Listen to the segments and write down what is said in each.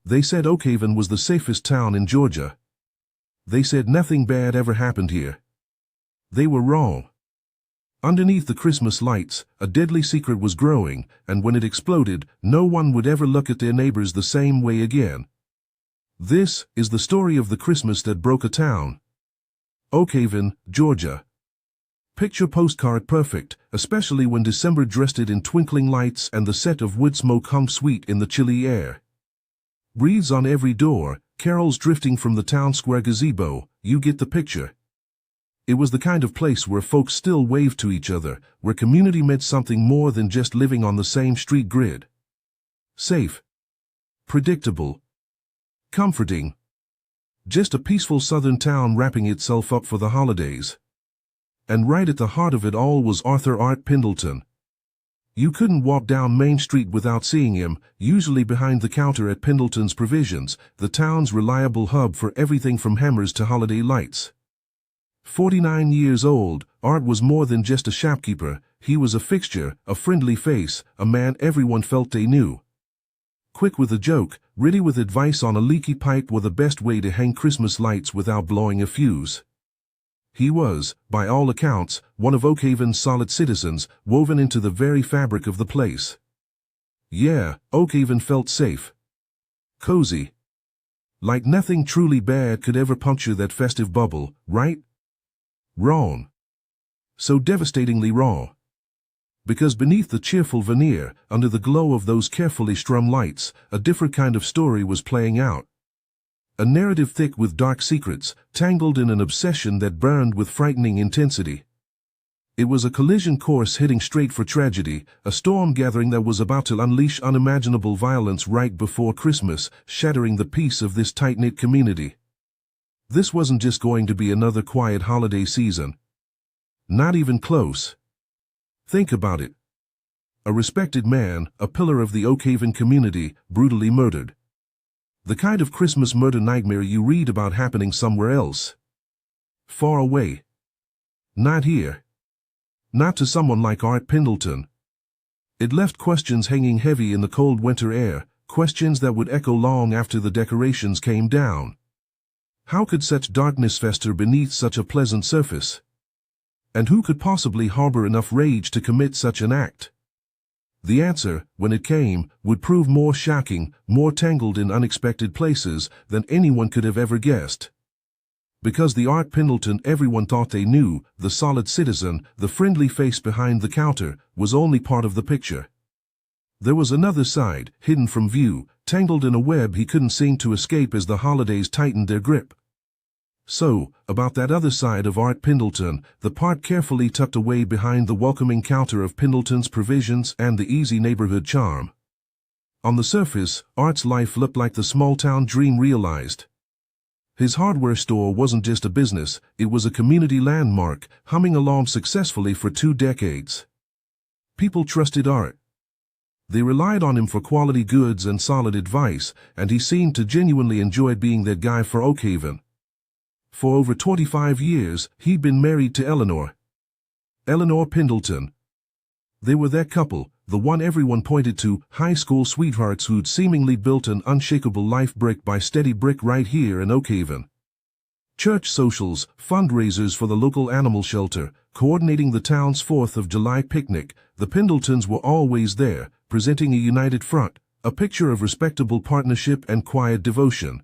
They said Oakhaven was the safest town in Georgia. They said nothing bad ever happened here. They were wrong. Underneath the Christmas lights, a deadly secret was growing, and when it exploded, no one would ever look at their neighbors the same way again. This is the story of the Christmas that broke a town. Oakhaven, Georgia. Picture postcard perfect, especially when December dressed it in twinkling lights and the scent of wood smoke hung sweet in the chilly air. Wreaths on every door, carols drifting from the town square gazebo, you get the picture. It was the kind of place where folks still waved to each other, where community meant something more than just living on the same street grid. Safe. Predictable. Comforting. Just a peaceful southern town wrapping itself up for the holidays. And right at the heart of it all was Arthur Art Pendelton. You couldn't walk down Main Street without seeing him, usually behind the counter at Pendelton's Provisions, the town's reliable hub for everything from hammers to holiday lights. 49 years old, Art was more than just a shopkeeper. He was a fixture, a friendly face, a man everyone felt they knew. Quick with a joke, ready with advice on a leaky pipe or the best way to hang Christmas lights without blowing a fuse. He was, by all accounts, one of Oakhaven's solid citizens, woven into the very fabric of the place. Yeah, Oakhaven felt safe. Cozy. Like nothing truly bad could ever puncture that festive bubble, right? Wrong. So devastatingly wrong. Because beneath the cheerful veneer, under the glow of those carefully strung lights, a different kind of story was playing out. A narrative thick with dark secrets, tangled in an obsession that burned with frightening intensity. It was a collision course heading straight for tragedy, a storm gathering that was about to unleash unimaginable violence right before Christmas, shattering the peace of this tight-knit community. This wasn't just going to be another quiet holiday season. Not even close. Think about it. A respected man, a pillar of the Oakhaven community, brutally murdered. The kind of Christmas murder nightmare you read about happening somewhere else. Far away. Not here. Not to someone like Art Pendelton. It left questions hanging heavy in the cold winter air, questions that would echo long after the decorations came down. How could such darkness fester beneath such a pleasant surface? And who could possibly harbor enough rage to commit such an act? The answer, when it came, would prove more shocking, more tangled in unexpected places than anyone could have ever guessed. Because the Art Pendelton everyone thought they knew, the solid citizen, the friendly face behind the counter, was only part of the picture. There was another side, hidden from view, tangled in a web he couldn't seem to escape as the holidays tightened their grip. So, about that other side of Art Pendelton, the part carefully tucked away behind the welcoming counter of Pendelton's Provisions and the easy neighborhood charm. On the surface, Art's life looked like the small-town dream realized. His hardware store wasn't just a business, it was a community landmark, humming along successfully for 2 decades. People trusted Art. They relied on him for quality goods and solid advice, and he seemed to genuinely enjoy being that guy for Oakhaven. For over 25 years, he'd been married to Eleanor Pendelton. They were that couple, the one everyone pointed to, high school sweethearts who'd seemingly built an unshakable life brick by steady brick right here in Oakhaven. Church socials, fundraisers for the local animal shelter, coordinating the town's 4th of July picnic, the Pendeltons were always there, presenting a united front, a picture of respectable partnership and quiet devotion.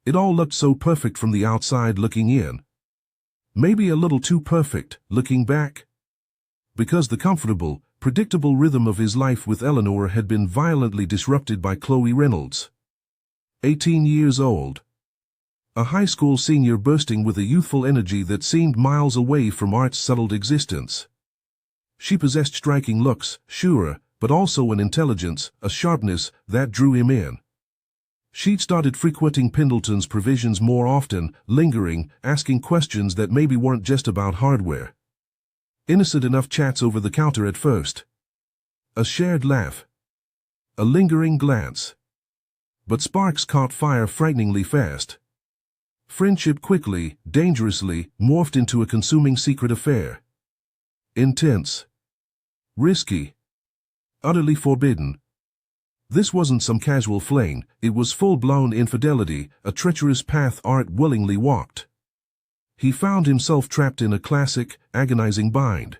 It all looked so perfect from the outside looking in. Maybe a little too perfect, looking back. Because the comfortable, predictable rhythm of his life with Eleanor had been violently disrupted by Chloe Reynolds. 18 years old. A high school senior bursting with a youthful energy that seemed miles away from Art's settled existence. She possessed striking looks, sure, but also an intelligence, a sharpness, that drew him in. She'd started frequenting Pendelton's Provisions more often, lingering, asking questions that maybe weren't just about hardware. Innocent enough chats over the counter at first. A shared laugh. A lingering glance. But sparks caught fire frighteningly fast. Friendship quickly, dangerously, morphed into a consuming secret affair. Intense. Risky. Utterly forbidden. This wasn't some casual fling, it was full-blown infidelity, a treacherous path Art willingly walked. He found himself trapped in a classic, agonizing bind.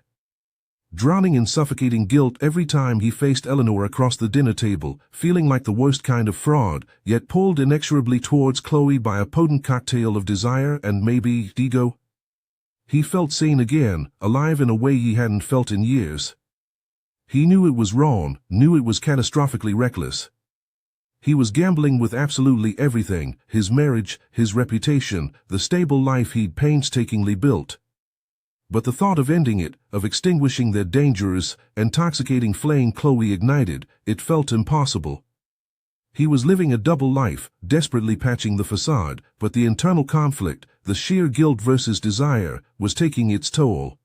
Drowning in suffocating guilt every time he faced Eleanor across the dinner table, feeling like the worst kind of fraud, yet pulled inexorably towards Chloe by a potent cocktail of desire and maybe ego. He felt sane again, alive in a way he hadn't felt in years. He knew it was wrong, knew it was catastrophically reckless. He was gambling with absolutely everything, his marriage, his reputation, the stable life he'd painstakingly built. But the thought of ending it, of extinguishing that dangerous, intoxicating flame Chloe ignited, it felt impossible. He was living a double life, desperately patching the facade, but the internal conflict, the sheer guilt versus desire, was taking its toll.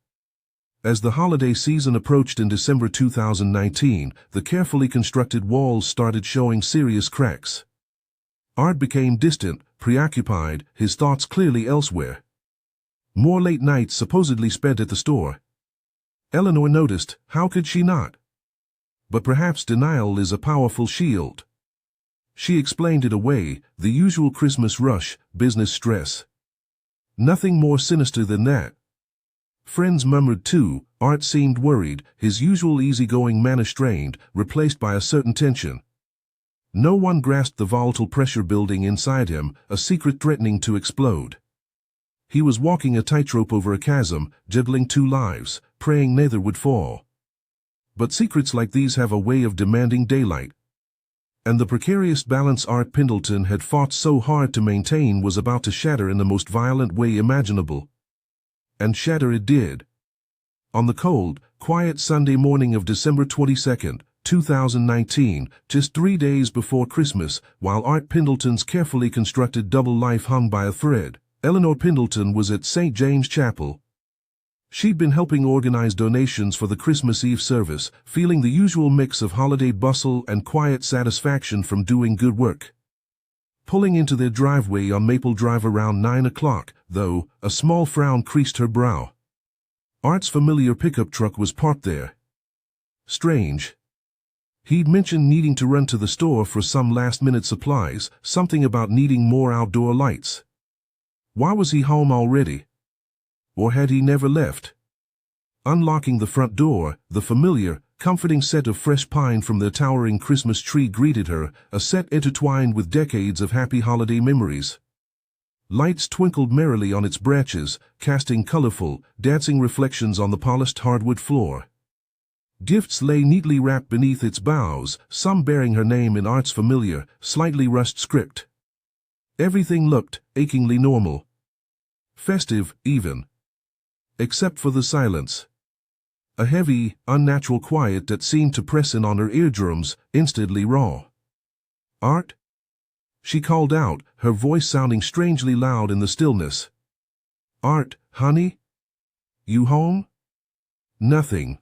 As the holiday season approached in December 2019, the carefully constructed walls started showing serious cracks. Art became distant, preoccupied, his thoughts clearly elsewhere. More late nights supposedly spent at the store. Eleanor noticed, how could she not? But perhaps denial is a powerful shield. She explained it away, the usual Christmas rush, business stress. Nothing more sinister than that. Friends murmured too. Art seemed worried, his usual easygoing manner strained, replaced by a certain tension. No one grasped the volatile pressure building inside him, a secret threatening to explode. He was walking a tightrope over a chasm, juggling two lives, praying neither would fall. But secrets like these have a way of demanding daylight. And the precarious balance Art Pendelton had fought so hard to maintain was about to shatter in the most violent way imaginable. And shatter it did. On the cold, quiet Sunday morning of December 22, 2019, just 3 days before Christmas, while Art Pendelton's carefully constructed double life hung by a thread, Eleanor Pendelton was at St. James Chapel. She'd been helping organize donations for the Christmas Eve service, feeling the usual mix of holiday bustle and quiet satisfaction from doing good work. Pulling into their driveway on Maple Drive around 9 o'clock, though, a small frown creased her brow. Art's familiar pickup truck was parked there. Strange. He'd mentioned needing to run to the store for some last-minute supplies, something about needing more outdoor lights. Why was he home already? Or had he never left? Unlocking the front door, the familiar, comforting scent of fresh pine from the towering Christmas tree greeted her, a scent intertwined with decades of happy holiday memories. Lights twinkled merrily on its branches, casting colorful, dancing reflections on the polished hardwood floor. Gifts lay neatly wrapped beneath its boughs, some bearing her name in Art's familiar, slightly rushed script. Everything looked achingly normal. Festive, even. Except for the silence. A heavy, unnatural quiet that seemed to press in on her eardrums, instantly raw. Art? She called out, her voice sounding strangely loud in the stillness. Art, honey? You home? Nothing.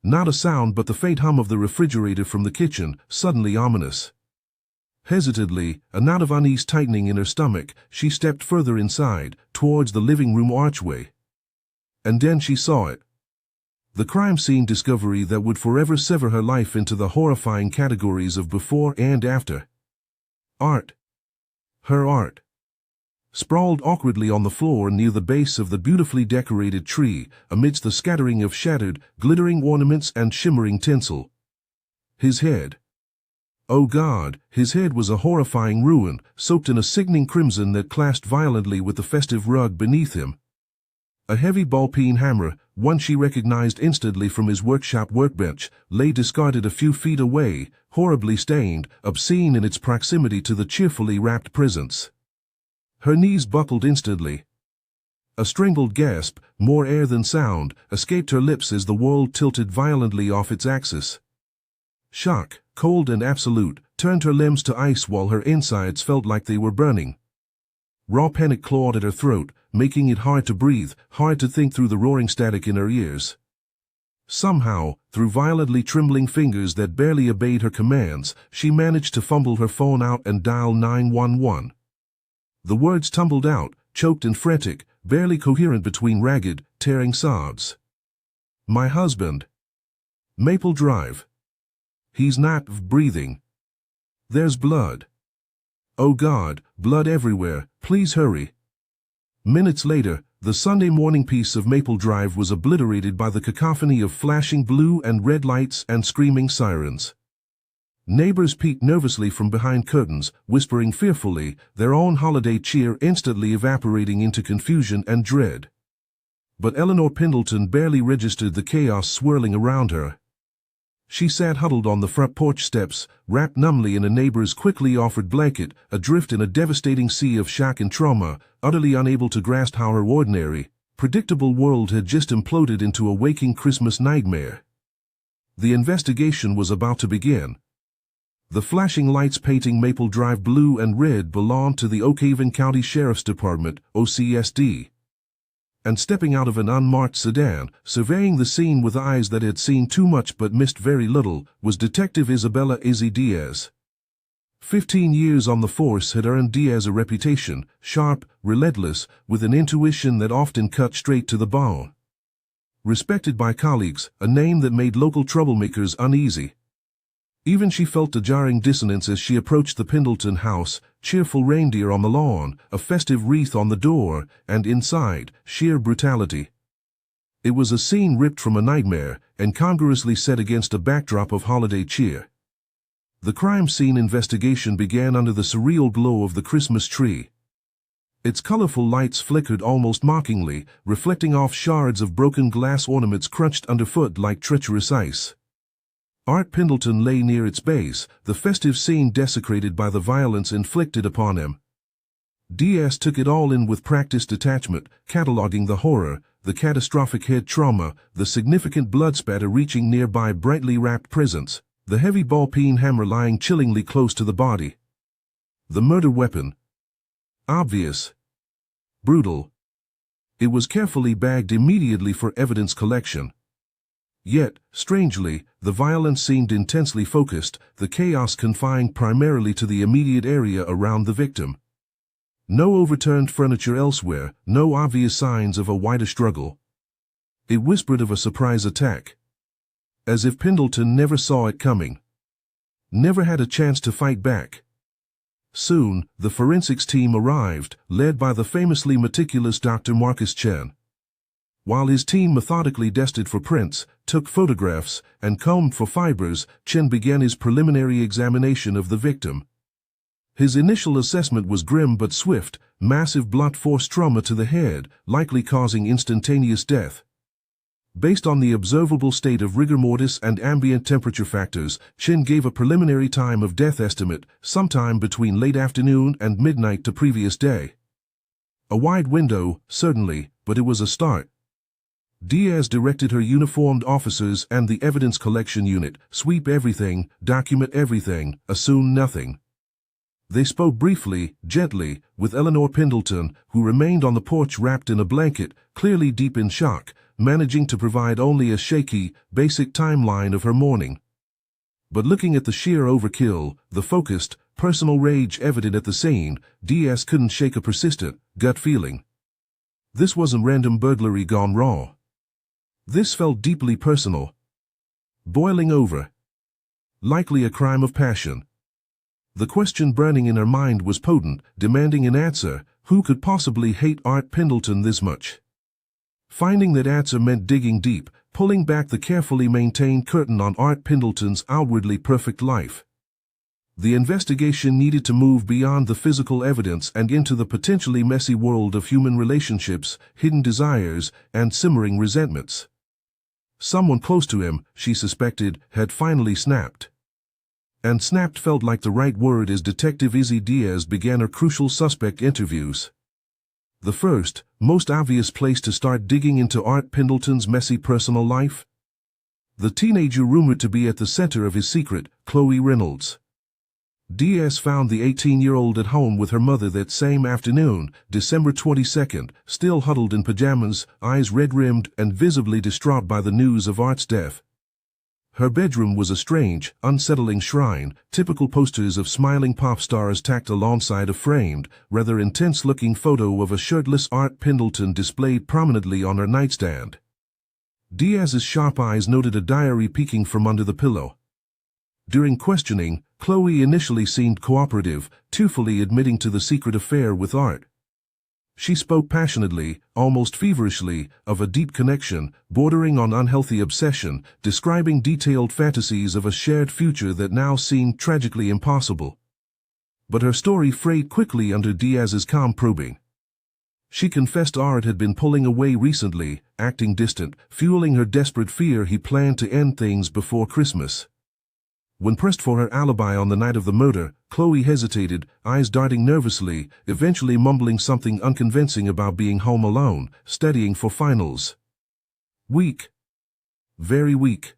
Not a sound but the faint hum of the refrigerator from the kitchen, suddenly ominous. Hesitantly, a knot of unease tightening in her stomach, she stepped further inside, towards the living room archway. And then she saw it. The crime scene discovery that would forever sever her life into the horrifying categories of before and after. Art. Her Art. Sprawled awkwardly on the floor near the base of the beautifully decorated tree, amidst the scattering of shattered, glittering ornaments and shimmering tinsel. His head. Oh God, his head was a horrifying ruin, soaked in a sickening crimson that clashed violently with the festive rug beneath him. A heavy ball-peen hammer, one she recognized instantly from his workshop workbench, lay discarded a few feet away, horribly stained, obscene in its proximity to the cheerfully wrapped presents. Her knees buckled instantly. A strangled gasp, more air than sound, escaped her lips as the world tilted violently off its axis. Shock, cold and absolute, turned her limbs to ice while her insides felt like they were burning. Raw panic clawed at her throat, making it hard to breathe, hard to think through the roaring static in her ears. Somehow, through violently trembling fingers that barely obeyed her commands, she managed to fumble her phone out and dial 911. The words tumbled out, choked and frantic, barely coherent between ragged, tearing sobs. My husband. Maple Drive. He's not breathing. There's blood. Oh God, blood everywhere, please hurry. Minutes later, the Sunday morning peace of Maple Drive was obliterated by the cacophony of flashing blue and red lights and screaming sirens. Neighbors peeked nervously from behind curtains, whispering fearfully, their own holiday cheer instantly evaporating into confusion and dread. But Eleanor Pendleton barely registered the chaos swirling around her. She sat huddled on the front porch steps, wrapped numbly in a neighbor's quickly offered blanket, adrift in a devastating sea of shock and trauma, utterly unable to grasp how her ordinary, predictable world had just imploded into a waking Christmas nightmare. The investigation was about to begin. The flashing lights painting Maple Drive blue and red belonged to the Oakhaven County Sheriff's Department, OCSD. And stepping out of an unmarked sedan, surveying the scene with eyes that had seen too much but missed very little, was Detective Isabella "Izzy" Diaz. 15 years on the force had earned Diaz a reputation, sharp, relentless, with an intuition that often cut straight to the bone. Respected by colleagues, a name that made local troublemakers uneasy. Even she felt a jarring dissonance as she approached the Pendelton house, cheerful reindeer on the lawn, a festive wreath on the door, and inside, sheer brutality. It was a scene ripped from a nightmare, incongruously set against a backdrop of holiday cheer. The crime scene investigation began under the surreal glow of the Christmas tree. Its colorful lights flickered almost mockingly, reflecting off shards of broken glass ornaments crunched underfoot like treacherous ice. Art Pendleton lay near its base, the festive scene desecrated by the violence inflicted upon him. Diaz took it all in with practiced detachment, cataloging the horror, the catastrophic head trauma, the significant blood spatter reaching nearby brightly wrapped presents, the heavy ball-peen hammer lying chillingly close to the body. The murder weapon. Obvious. Brutal. It was carefully bagged immediately for evidence collection. Yet, strangely, the violence seemed intensely focused, the chaos confined primarily to the immediate area around the victim. No overturned furniture elsewhere, no obvious signs of a wider struggle. It whispered of a surprise attack. As if Pendleton never saw it coming. Never had a chance to fight back. Soon, the forensics team arrived, led by the famously meticulous Dr. Marcus Chen. While his team methodically tested for prints, took photographs, and combed for fibers, Chen began his preliminary examination of the victim. His initial assessment was grim but swift, massive blunt force trauma to the head, likely causing instantaneous death. Based on the observable state of rigor mortis and ambient temperature factors, Chen gave a preliminary time of death estimate, sometime between late afternoon and midnight the previous day. A wide window, certainly, but it was a start. Diaz directed her uniformed officers and the evidence collection unit, sweep everything, document everything, assume nothing. They spoke briefly, gently, with Eleanor Pendleton, who remained on the porch wrapped in a blanket, clearly deep in shock, managing to provide only a shaky, basic timeline of her morning. But looking at the sheer overkill, the focused, personal rage evident at the scene, Diaz couldn't shake a persistent, gut feeling. This wasn't random burglary gone raw. This felt deeply personal. Boiling over. Likely a crime of passion. The question burning in her mind was potent, demanding an answer. Who could possibly hate Art Pendleton this much? Finding that answer meant digging deep, pulling back the carefully maintained curtain on Art Pendleton's outwardly perfect life. The investigation needed to move beyond the physical evidence and into the potentially messy world of human relationships, hidden desires, and simmering resentments. Someone close to him, she suspected, had finally snapped. And snapped felt like the right word as Detective Izzy Diaz began her crucial suspect interviews. The first, most obvious place to start digging into Art Pendleton's messy personal life? The teenager rumored to be at the center of his secret, Chloe Reynolds. Diaz found the 18-year-old at home with her mother that same afternoon, December 22nd, still huddled in pajamas, eyes red-rimmed and visibly distraught by the news of Art's death. Her bedroom was a strange, unsettling shrine, typical posters of smiling pop stars tacked alongside a framed, rather intense-looking photo of a shirtless Art Pendleton displayed prominently on her nightstand. Diaz's sharp eyes noted a diary peeking from under the pillow. During questioning, Chloe initially seemed cooperative, tearfully admitting to the secret affair with Art. She spoke passionately, almost feverishly, of a deep connection, bordering on unhealthy obsession, describing detailed fantasies of a shared future that now seemed tragically impossible. But her story frayed quickly under Diaz's calm probing. She confessed Art had been pulling away recently, acting distant, fueling her desperate fear he planned to end things before Christmas. When pressed for her alibi on the night of the murder, Chloe hesitated, eyes darting nervously, eventually mumbling something unconvincing about being home alone, studying for finals. Weak. Very weak.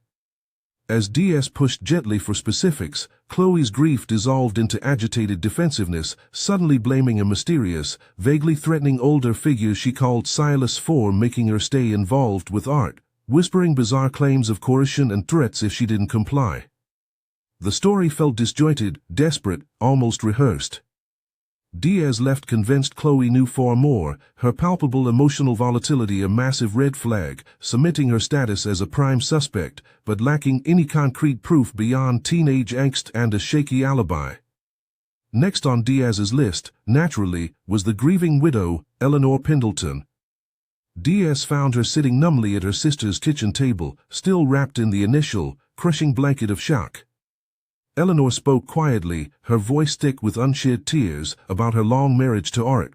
As Diaz pushed gently for specifics, Chloe's grief dissolved into agitated defensiveness, suddenly blaming a mysterious, vaguely threatening older figure she called Silas for making her stay involved with Art, whispering bizarre claims of coercion and threats if she didn't comply. The story felt disjointed, desperate, almost rehearsed. Diaz left convinced Chloe knew far more, her palpable emotional volatility a massive red flag, cementing her status as a prime suspect, but lacking any concrete proof beyond teenage angst and a shaky alibi. Next on Diaz's list, naturally, was the grieving widow, Eleanor Pendelton. Diaz found her sitting numbly at her sister's kitchen table, still wrapped in the initial, crushing blanket of shock. Eleanor spoke quietly, her voice thick with unshed tears, about her long marriage to Art.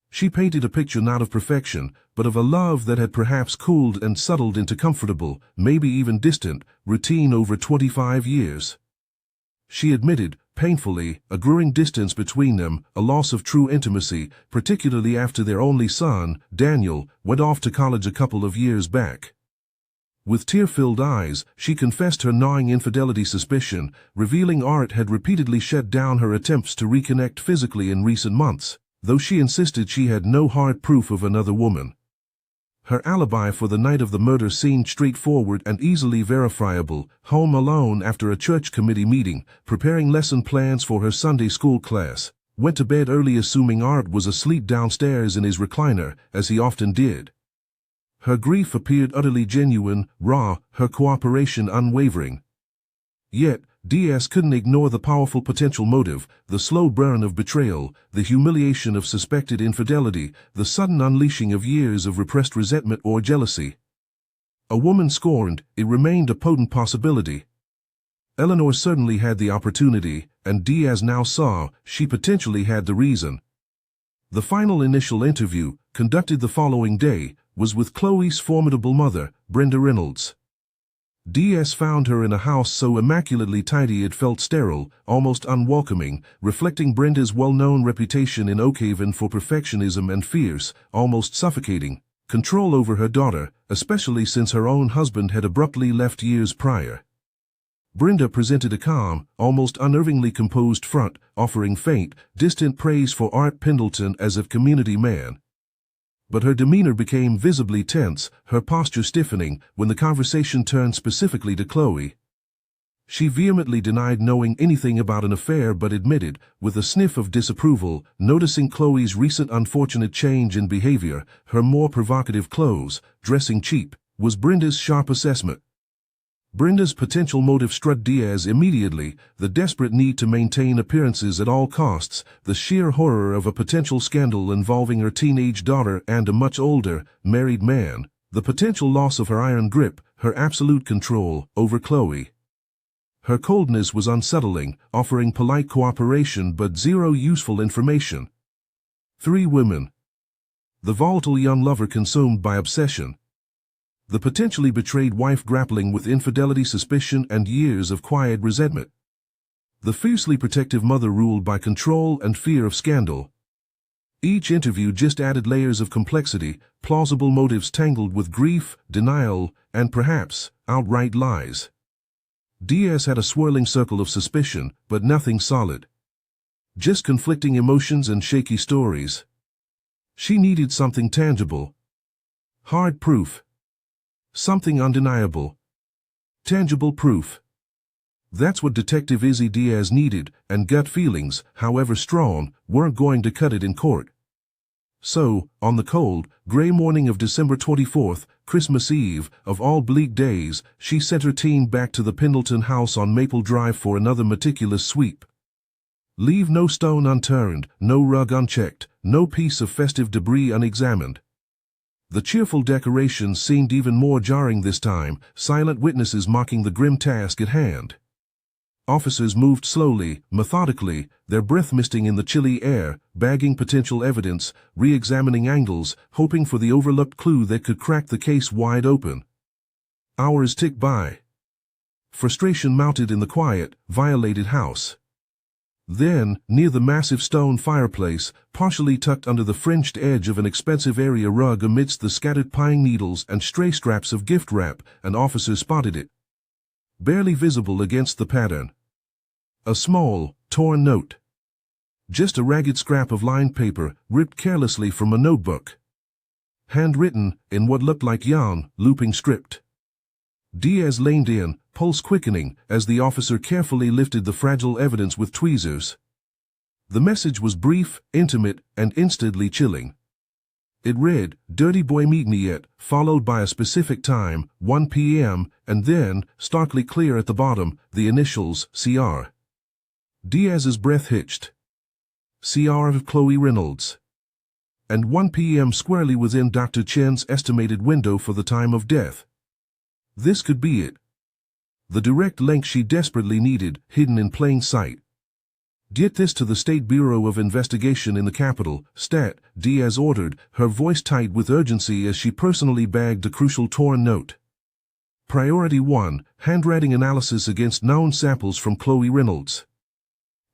She painted a picture not of perfection, but of a love that had perhaps cooled and settled into comfortable, maybe even distant, routine over 25 years. She admitted, painfully, a growing distance between them, a loss of true intimacy, particularly after their only son, Daniel, went off to college a couple of years back. With tear-filled eyes, she confessed her gnawing infidelity suspicion, revealing Art had repeatedly shut down her attempts to reconnect physically in recent months, though she insisted she had no hard proof of another woman. Her alibi for the night of the murder seemed straightforward and easily verifiable, home alone after a church committee meeting, preparing lesson plans for her Sunday school class, went to bed early assuming Art was asleep downstairs in his recliner, as he often did. Her grief appeared utterly genuine, raw, her cooperation unwavering. Yet, Diaz couldn't ignore the powerful potential motive, the slow burn of betrayal, the humiliation of suspected infidelity, the sudden unleashing of years of repressed resentment or jealousy. A woman scorned, it remained a potent possibility. Eleanor certainly had the opportunity, and Diaz now saw she potentially had the reason. The final initial interview, conducted the following day, was with Chloe's formidable mother, Brenda Reynolds. Diaz found her in a house so immaculately tidy it felt sterile, almost unwelcoming, reflecting Brenda's well-known reputation in Oakhaven for perfectionism and fierce, almost suffocating, control over her daughter, especially since her own husband had abruptly left years prior. Brenda presented a calm, almost unnervingly composed front, offering faint, distant praise for Art Pendelton as a community man. But her demeanor became visibly tense, her posture stiffening, when the conversation turned specifically to Chloe. She vehemently denied knowing anything about an affair but admitted, with a sniff of disapproval, noticing Chloe's recent unfortunate change in behavior, her more provocative clothes, dressing cheap, was Brenda's sharp assessment. Brenda's potential motive struck Diaz immediately, the desperate need to maintain appearances at all costs, the sheer horror of a potential scandal involving her teenage daughter and a much older, married man, the potential loss of her iron grip, her absolute control over Chloe. Her coldness was unsettling, offering polite cooperation but zero useful information. 3 women. The volatile young lover consumed by obsession. The potentially betrayed wife grappling with infidelity, suspicion, and years of quiet resentment. The fiercely protective mother ruled by control and fear of scandal. Each interview just added layers of complexity, plausible motives tangled with grief, denial, and perhaps, outright lies. Diaz had a swirling circle of suspicion, but nothing solid. Just conflicting emotions and shaky stories. She needed something tangible. Hard proof. Something undeniable. Tangible proof. That's what Detective Izzy Diaz needed, and gut feelings, however strong, weren't going to cut it in court. So, on the cold, gray morning of December 24th, Christmas Eve, of all bleak days, she sent her team back to the Pendelton house on Maple Drive for another meticulous sweep. Leave no stone unturned, no rug unchecked, no piece of festive debris unexamined. The cheerful decorations seemed even more jarring this time, silent witnesses mocking the grim task at hand. Officers moved slowly, methodically, their breath misting in the chilly air, bagging potential evidence, re-examining angles, hoping for the overlooked clue that could crack the case wide open. Hours ticked by. Frustration mounted in the quiet, violated house. Then, near the massive stone fireplace, partially tucked under the fringed edge of an expensive area rug amidst the scattered pine needles and stray scraps of gift wrap, an officer spotted it. Barely visible against the pattern. A small, torn note. Just a ragged scrap of lined paper, ripped carelessly from a notebook. Handwritten, in what looked like yarn, looping script. Diaz leaned in, pulse quickening, as the officer carefully lifted the fragile evidence with tweezers. The message was brief, intimate, and instantly chilling. It read, "Dirty boy meet me yet," followed by a specific time, 1 p.m., and then, starkly clear at the bottom, the initials, CR. Diaz's breath hitched. CR of Chloe Reynolds. And 1 p.m. squarely within Dr. Chen's estimated window for the time of death. This could be it. The direct link she desperately needed, hidden in plain sight. "Get this to the State Bureau of Investigation in the capital, Stat," Diaz ordered, her voice tight with urgency as she personally bagged a crucial torn note. Priority 1, handwriting analysis against known samples from Chloe Reynolds.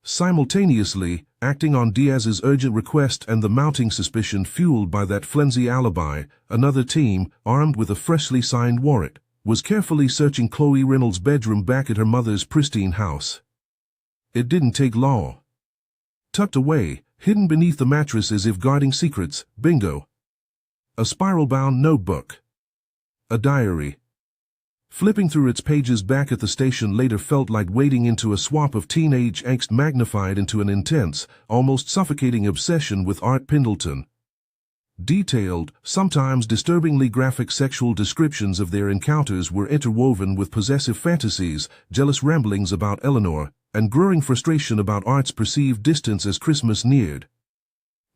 Simultaneously, acting on Diaz's urgent request and the mounting suspicion fueled by that flimsy alibi, another team, armed with a freshly signed warrant, was carefully searching Chloe Reynolds' bedroom back at her mother's pristine house. It didn't take long. Tucked away, hidden beneath the mattress as if guarding secrets, bingo. A spiral-bound notebook. A diary. Flipping through its pages back at the station later felt like wading into a swamp of teenage angst magnified into an intense, almost suffocating obsession with Art Pendelton. Detailed, sometimes disturbingly graphic sexual descriptions of their encounters were interwoven with possessive fantasies, jealous ramblings about Eleanor, and growing frustration about Art's perceived distance as Christmas neared.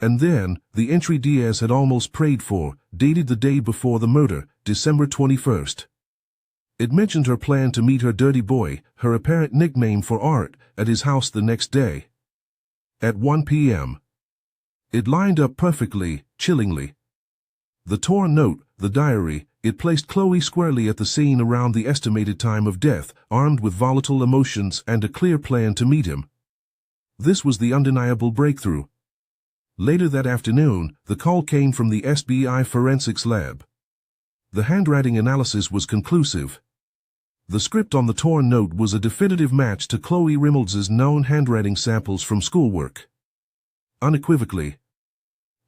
And then, the entry Diaz had almost prayed for, dated the day before the murder, December 21st. It mentioned her plan to meet her dirty boy, her apparent nickname for Art, at his house the next day. At 1 p.m. It lined up perfectly, chillingly. The torn note, the diary, it placed Chloe squarely at the scene around the estimated time of death, armed with volatile emotions and a clear plan to meet him. This was the undeniable breakthrough. Later that afternoon, the call came from the SBI Forensics Lab. The handwriting analysis was conclusive. The script on the torn note was a definitive match to Chloe Reynolds' known handwriting samples from schoolwork. Unequivocally.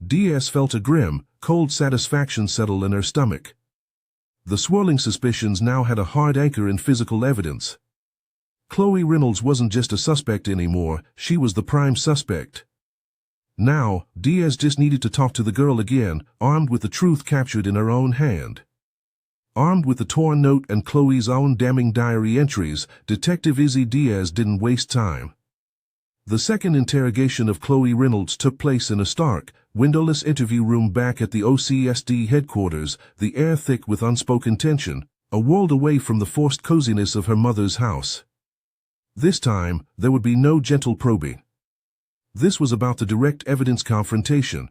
Diaz felt a grim, cold satisfaction settle in her stomach. The swirling suspicions now had a hard anchor in physical evidence. Chloe Reynolds wasn't just a suspect anymore, she was the prime suspect. Now, Diaz just needed to talk to the girl again, armed with the truth captured in her own hand. Armed with the torn note and Chloe's own damning diary entries, Detective Izzy Diaz didn't waste time. The second interrogation of Chloe Reynolds took place in a stark, windowless interview room back at the OCSD headquarters, the air thick with unspoken tension, a world away from the forced coziness of her mother's house. This time, there would be no gentle probing. This was about the direct evidence confrontation.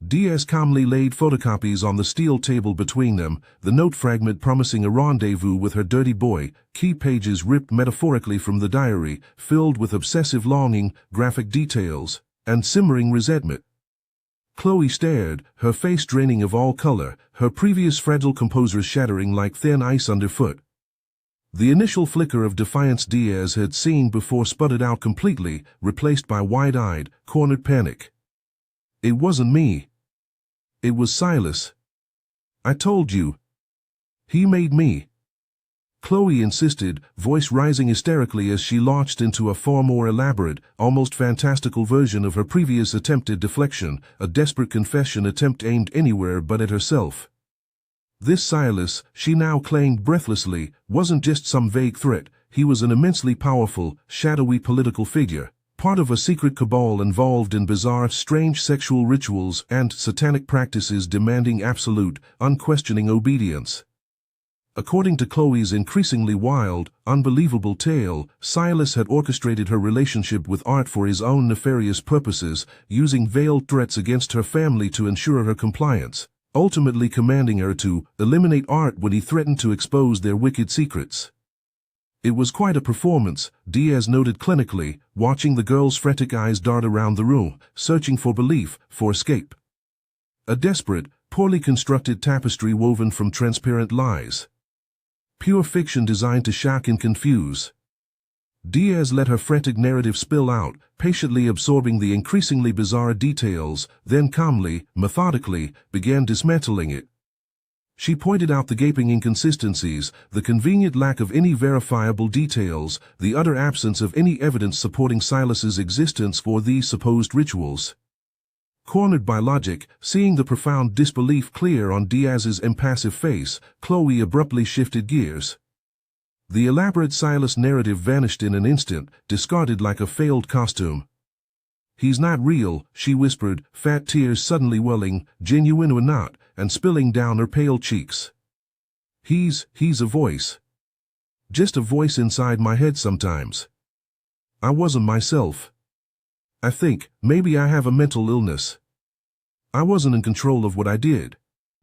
Diaz calmly laid photocopies on the steel table between them, the note fragment promising a rendezvous with her dirty boy, key pages ripped metaphorically from the diary, filled with obsessive longing, graphic details, and simmering resentment. Chloe stared, her face draining of all color, her previous fragile composure shattering like thin ice underfoot. The initial flicker of defiance Diaz had seen before sputtered out completely, replaced by wide-eyed, cornered panic. "It wasn't me. It was Silas. I told you. He made me." Chloe insisted, voice rising hysterically as she launched into a far more elaborate, almost fantastical version of her previous attempted deflection, a desperate confession attempt aimed anywhere but at herself. This Silas, she now claimed breathlessly, wasn't just some vague threat, he was an immensely powerful, shadowy political figure, part of a secret cabal involved in bizarre, strange sexual rituals and satanic practices demanding absolute, unquestioning obedience. According to Chloe's increasingly wild, unbelievable tale, Silas had orchestrated her relationship with Art for his own nefarious purposes, using veiled threats against her family to ensure her compliance, ultimately commanding her to eliminate Art when he threatened to expose their wicked secrets. It was quite a performance, Diaz noted clinically, watching the girl's frantic eyes dart around the room, searching for belief, for escape. A desperate, poorly constructed tapestry woven from transparent lies. Pure fiction designed to shock and confuse. Diaz let her frantic narrative spill out, patiently absorbing the increasingly bizarre details, then calmly, methodically, began dismantling it. She pointed out the gaping inconsistencies, the convenient lack of any verifiable details, the utter absence of any evidence supporting Silas's existence for these supposed rituals. Cornered by logic, seeing the profound disbelief clear on Diaz's impassive face, Chloe abruptly shifted gears. The elaborate Silas narrative vanished in an instant, discarded like a failed costume. "He's not real," she whispered, fat tears suddenly welling, genuine or not, and spilling down her pale cheeks. He's a voice. Just a voice inside my head sometimes. I wasn't myself. I think, maybe I have a mental illness. I wasn't in control of what I did.